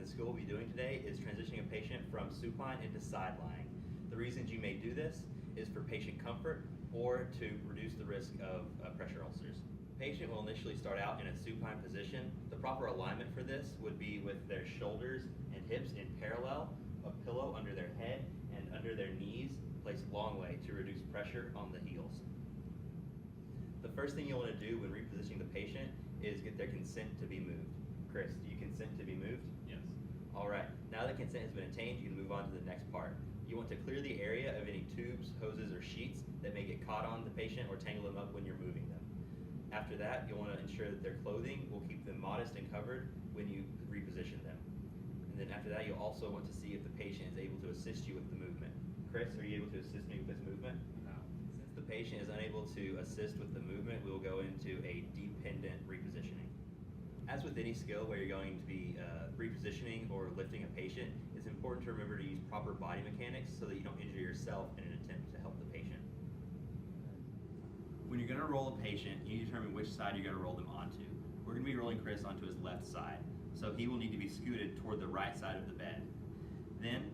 the skill we'll be doing today is transitioning a patient from supine into side lying. The reasons you may do this is for patient comfort or to reduce the risk of pressure ulcers. The patient will initially start out in a supine position. The proper alignment for this would be with their shoulders and hips in parallel, a pillow under their head and under their knees placed long way to reduce pressure on the heels. The first thing you'll want to do when repositioning the patient is get their consent to be moved. Chris, do you consent to be moved? Yes. All right, now that consent has been obtained, you can move on to the next part. You want to clear the area of any tubes, hoses, or sheets that may get caught on the patient or tangle them up when you're moving them. After that, you'll want to ensure that their clothing will keep them modest and covered when you reposition them. And then after that, you'll also want to see if the patient is able to assist you with the movement. Chris, are you able to assist me with this movement? No. Since the patient is unable to assist with the movement, we will go into a dependent repositioning. As with any skill where you're going to be repositioning or lifting a patient, it's important to remember to use proper body mechanics so that you don't injure yourself in an attempt to help the patient. When you're going to roll a patient, you need to determine which side you're going to roll them onto. We're going to be rolling Chris onto his left side, so he will need to be scooted toward the right side of the bed. Then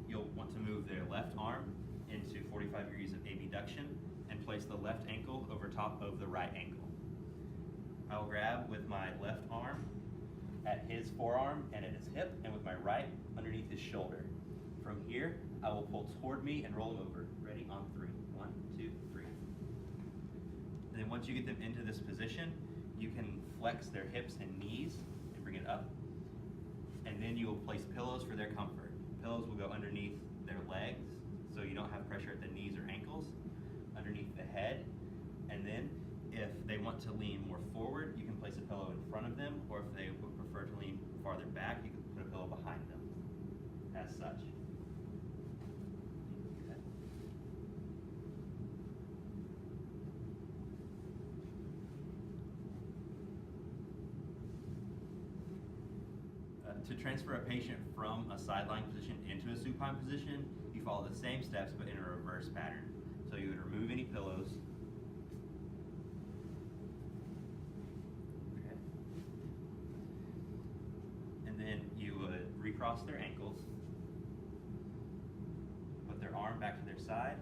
you'll want to move their left arm into 45 degrees of abduction and place the left ankle over top of the right ankle. I will grab with my left arm at his forearm and at his hip, and with my right underneath his shoulder. From here, I will pull toward me and roll him over. Ready? On three. 1, 2, 3. And then once you get them into this position, you can flex their hips and knees and bring it up. And then you will place pillows for their comfort. Pillows will go underneath their legs, so you don't have pressure at the knees or ankles, underneath the head, and then if they want to lean more forward, you can place a pillow in front of them, or if they would prefer to lean farther back, you can put a pillow behind them, as such. To transfer a patient from a sideline position into a supine position, you follow the same steps but in a reverse pattern. So you would remove any pillows. Okay. And then you would recross their ankles, put their arm back to their side,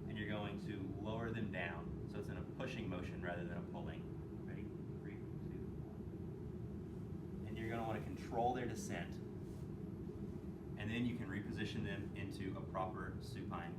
and you're going to lower them down. So it's in a pushing motion rather than a pulling. Ready? 3, 2, 1. And you're going to want to control their descent. And then you can reposition them into a proper supine